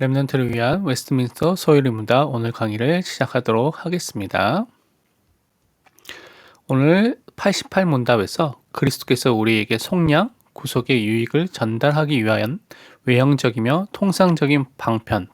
렘넌트를 위한 웨스트민스터 소율입니다. 오늘 강의를 시작하도록 하겠습니다. 오늘 88문답에서 그리스도께서 우리에게 속량, 구속의 유익을 전달하기 위한 외형적이며 통상적인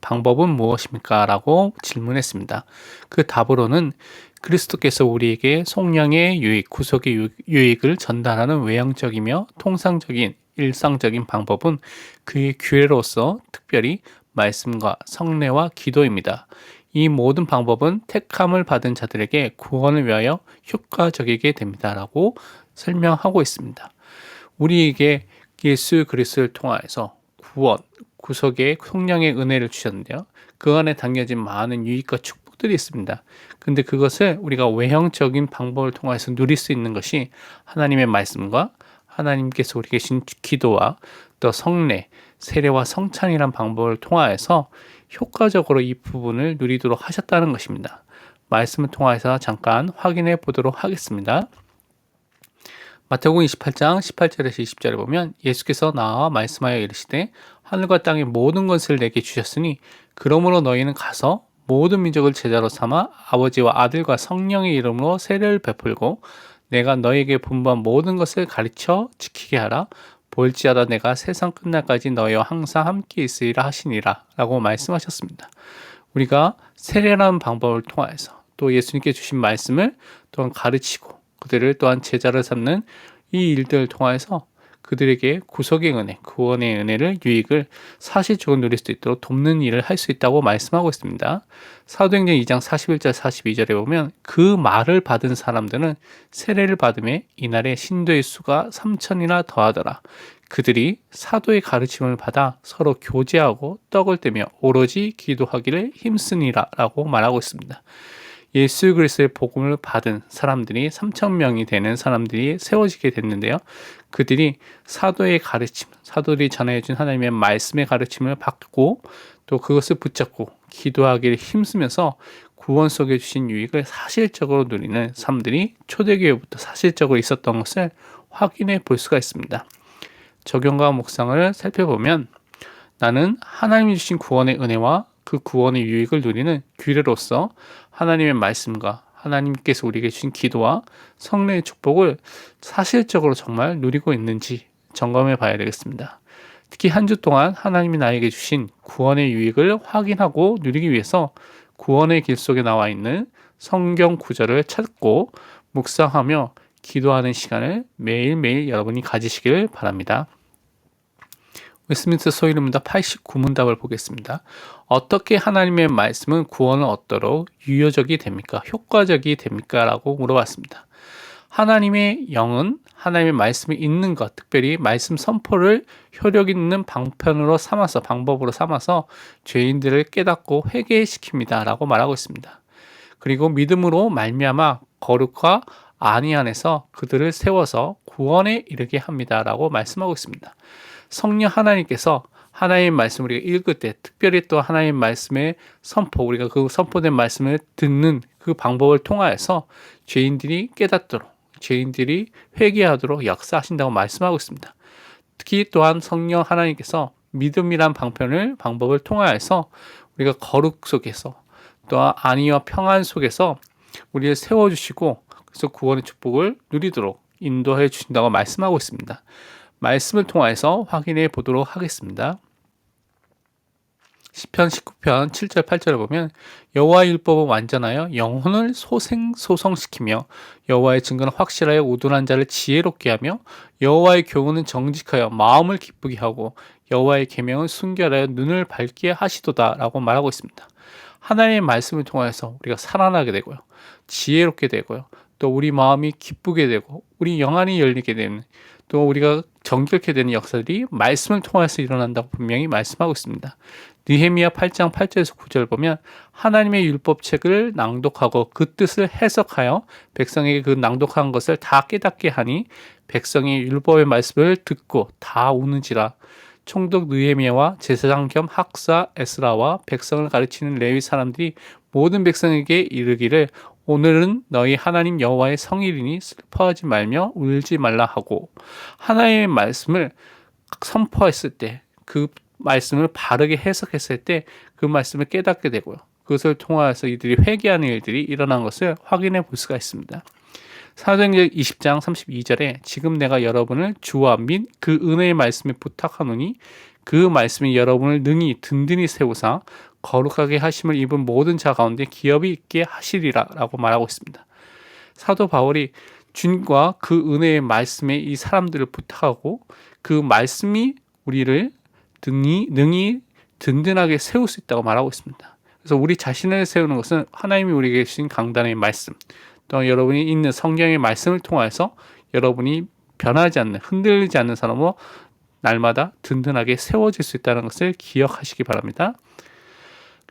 방법은 무엇입니까? 라고 질문했습니다. 그 답으로는 그리스도께서 우리에게 속량의 유익, 구속의 유익을 전달하는 외형적이며 통상적인 일상적인 방법은 그의 규례로서 특별히 말씀과 성례와 기도입니다. 이 모든 방법은 택함을 받은 자들에게 구원을 위하여 효과적이게 됩니다. 라고 설명하고 있습니다. 우리에게 예수 그리스도를 통하여서 구원, 구속의 속량의 은혜를 주셨는데요. 그 안에 담겨진 많은 유익과 축복들이 있습니다. 근데 그것을 우리가 외형적인 방법을 통해서 누릴 수 있는 것이 하나님의 말씀과 하나님께서 우리에게 주신 기도와 또 성례, 세례와 성찬이란 방법을 통하여서 효과적으로 이 부분을 누리도록 하셨다는 것입니다. 말씀을 통해서 잠깐 확인해 보도록 하겠습니다. 마태복음 28장 18절에서 20절에 보면 예수께서 나와 말씀하여 이르시되 하늘과 땅의 모든 것을 내게 주셨으니 그러므로 너희는 가서 모든 민족을 제자로 삼아 아버지와 아들과 성령의 이름으로 세례를 베풀고 내가 너희에게 분부한 모든 것을 가르쳐 지키게 하라. 볼지어다 내가 세상 끝날까지 너희와 항상 함께 있으리라 하시니라 라고 말씀하셨습니다. 우리가 세례라는 방법을 통해서 또 예수님께 주신 말씀을 또한 가르치고 그들을 또한 제자를 삼는 이 일들을 통해서 그들에게 구속의 은혜, 구원의 은혜를 유익을 사실적으로 누릴 수 있도록 돕는 일을 할 수 있다고 말씀하고 있습니다. 사도행전 2장 41절 42절에 보면 그 말을 받은 사람들은 세례를 받음에 이날에 신도의 수가 3천이나 더하더라. 그들이 사도의 가르침을 받아 서로 교제하고 떡을 떼며 오로지 기도하기를 힘쓰니라 라고 말하고 있습니다. 예수 그리스도의 복음을 받은 사람들이 3,000명이 되는 사람들이 세워지게 됐는데요. 그들이 사도의 가르침, 사도들이 전해준 하나님의 말씀의 가르침을 받고 또 그것을 붙잡고 기도하기를 힘쓰면서 구원 속에 주신 유익을 사실적으로 누리는 사람들이 초대교회부터 사실적으로 있었던 것을 확인해 볼 수가 있습니다. 적용과 묵상을 살펴보면 나는 하나님이 주신 구원의 은혜와 그 구원의 유익을 누리는 규례로서 하나님의 말씀과 하나님께서 우리에게 주신 기도와 성례의 축복을 사실적으로 정말 누리고 있는지 점검해 봐야 되겠습니다. 특히 한 주 동안 하나님이 나에게 주신 구원의 유익을 확인하고 누리기 위해서 구원의 길 속에 나와 있는 성경 구절을 찾고 묵상하며 기도하는 시간을 매일매일 여러분이 가지시길 바랍니다. 웨스트민스터 소율입니다. 89문답을 보겠습니다. 어떻게 하나님의 말씀은 구원을 얻도록 유효적이 됩니까? 효과적이 됩니까? 라고 물어봤습니다. 하나님의 영은 하나님의 말씀이 있는 것, 특별히 말씀 선포를 효력 있는 방법으로 삼아서 죄인들을 깨닫고 회개시킵니다. 라고 말하고 있습니다. 그리고 믿음으로 말미암아 거룩과 안위 안에서 그들을 세워서 구원에 이르게 합니다. 라고 말씀하고 있습니다. 성령 하나님께서 하나님의 말씀을 우리가 읽을 때 특별히 또 하나님의 말씀의 선포, 우리가 그 선포된 말씀을 듣는 그 방법을 통하여서 죄인들이 깨닫도록, 죄인들이 회개하도록 역사하신다고 말씀하고 있습니다. 특히 또한 성령 하나님께서 믿음이란 방법을 통하여서 우리가 거룩 속에서 또한 안위와 평안 속에서 우리를 세워주시고 그래서 구원의 축복을 누리도록 인도해 주신다고 말씀하고 있습니다. 말씀을 통해서 확인해 보도록 하겠습니다. 시편 19편 7절 8절을 보면 여호와의 율법은 완전하여 영혼을 소생소성시키며 여호와의 증거는 확실하여 우둔한 자를 지혜롭게 하며 여호와의 교훈은 정직하여 마음을 기쁘게 하고 여호와의 계명은 순결하여 눈을 밝게 하시도다 라고 말하고 있습니다. 하나님의 말씀을 통해서 우리가 살아나게 되고요. 지혜롭게 되고요. 또 우리 마음이 기쁘게 되고 우리 영안이 열리게 되는 또 우리가 정결케 되는 역사들이 말씀을 통해서 일어난다고 분명히 말씀하고 있습니다. 느헤미야 8장 8절에서 9절을 보면 하나님의 율법책을 낭독하고 그 뜻을 해석하여 백성에게 그 낭독한 것을 다 깨닫게 하니 백성이 율법의 말씀을 듣고 다 우는지라. 총독 느헤미야와 제사장 겸 학사 에스라와 백성을 가르치는 레위 사람들이 모든 백성에게 이르기를 오늘은 너희 하나님 여호와의 성일이니 슬퍼하지 말며 울지 말라 하고 하나님의 말씀을 선포했을 때 그 말씀을 바르게 해석했을 때 그 말씀을 깨닫게 되고요. 그것을 통하여서 이들이 회개하는 일들이 일어난 것을 확인해 볼 수가 있습니다. 사도행전 20장 32절에 지금 내가 여러분을 주와 및 그 은혜의 말씀에 부탁하노니 그 말씀이 여러분을 능히 든든히 세우사 거룩하게 하심을 입은 모든 자 가운데 기업이 있게 하시리라 라고 말하고 있습니다. 사도 바울이 주님과 그 은혜의 말씀에 이 사람들을 부탁하고 그 말씀이 우리를 능히 든든하게 세울 수 있다고 말하고 있습니다. 그래서 우리 자신을 세우는 것은 하나님이 우리에게 주신 강단의 말씀, 또 여러분이 읽는 성경의 말씀을 통해서 여러분이 변하지 않는, 흔들리지 않는 사람으로 날마다 든든하게 세워질 수 있다는 것을 기억하시기 바랍니다.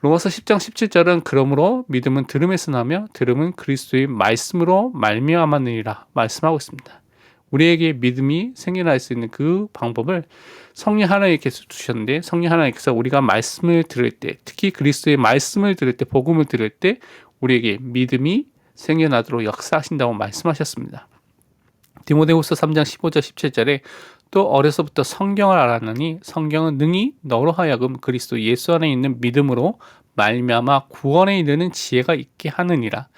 로마서 10장 17절은 그러므로 믿음은 들음에서 나며 들음은 그리스도의 말씀으로 말미암았느니라 말씀하고 있습니다. 우리에게 믿음이 생겨날 수 있는 그 방법을 성령 하나님께서 주셨는데, 성령 하나님께서 우리가 말씀을 들을 때, 특히 그리스도의 말씀을 들을 때, 복음을 들을 때 우리에게 믿음이 생겨나도록 역사하신다고 말씀하셨습니다. 디모데후서 3장 15절 17절에 또 어려서부터 성경을 알았느니 성경은 능히 너로 하여금 그리스도 예수 안에 있는 믿음으로 말미암아 구원에 이르는 지혜가 있게 하느니라.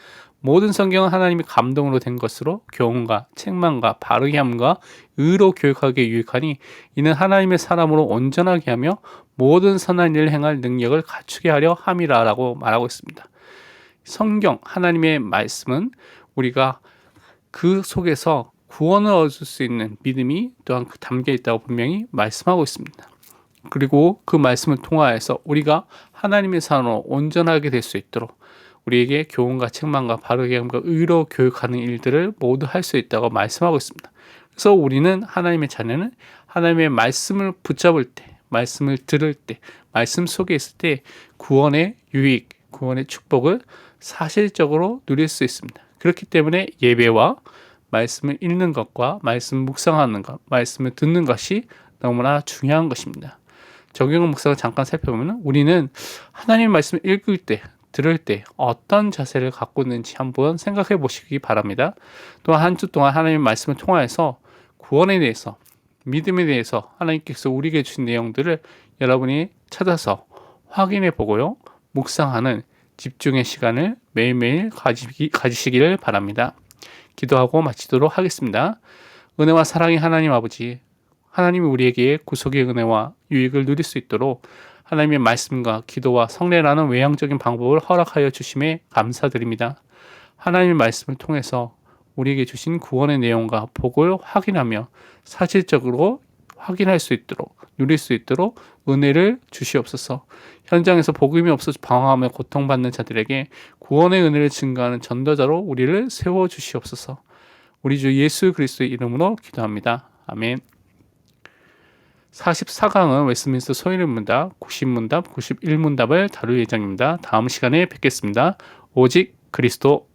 모든 성경은 하나님의 감동으로 된 것으로 교훈과 책망과 바르게 함과 의로 교육하기에 유익하니 이는 하나님의 사람으로 온전하게 하며 모든 선한 일을 행할 능력을 갖추게 하려 함이라 라고 말하고 있습니다. 성경, 하나님의 말씀은 우리가 그 속에서 구원을 얻을 수 있는 믿음이 또한 담겨 있다고 분명히 말씀하고 있습니다. 그리고 그 말씀을 통하여서 우리가 하나님의 사람으로 온전하게 될 수 있도록 우리에게 교훈과 책망과 바르게 함과 의로 교육하는 일들을 모두 할 수 있다고 말씀하고 있습니다. 그래서 우리는 하나님의 자녀는 하나님의 말씀을 붙잡을 때, 말씀을 들을 때, 말씀 속에 있을 때 구원의 유익, 구원의 축복을 사실적으로 누릴 수 있습니다. 그렇기 때문에 예배와 말씀을 읽는 것과 말씀 묵상하는 것, 말씀을 듣는 것이 너무나 중요한 것입니다. 적용 묵상을 잠깐 살펴보면 우리는 하나님의 말씀을 읽을 때, 들을 때 어떤 자세를 갖고 있는지 한번 생각해 보시기 바랍니다. 또한 한 주 동안 하나님의 말씀을 통하여서 구원에 대해서, 믿음에 대해서 하나님께서 우리에게 주신 내용들을 여러분이 찾아서 확인해 보고요. 묵상하는 집중의 시간을 매일매일 가지시기를 바랍니다. 기도하고 마치도록 하겠습니다. 은혜와 사랑의 하나님 아버지, 하나님이 우리에게 구속의 은혜와 유익을 누릴 수 있도록 하나님의 말씀과 기도와 성례라는 외향적인 방법을 허락하여 주심에 감사드립니다. 하나님의 말씀을 통해서 우리에게 주신 구원의 내용과 복을 확인하며 사실적으로 확인할 수 있도록, 누릴 수 있도록 은혜를 주시옵소서. 현장에서 복음이 없어서 방황하며 고통받는 자들에게 구원의 은혜를 증거하는 전도자로 우리를 세워주시옵소서. 우리 주 예수 그리스도의 이름으로 기도합니다. 아멘. 44강은 웨스트민스터 소인문답, 90문답, 91문답을 다룰 예정입니다. 다음 시간에 뵙겠습니다. 오직 그리스도.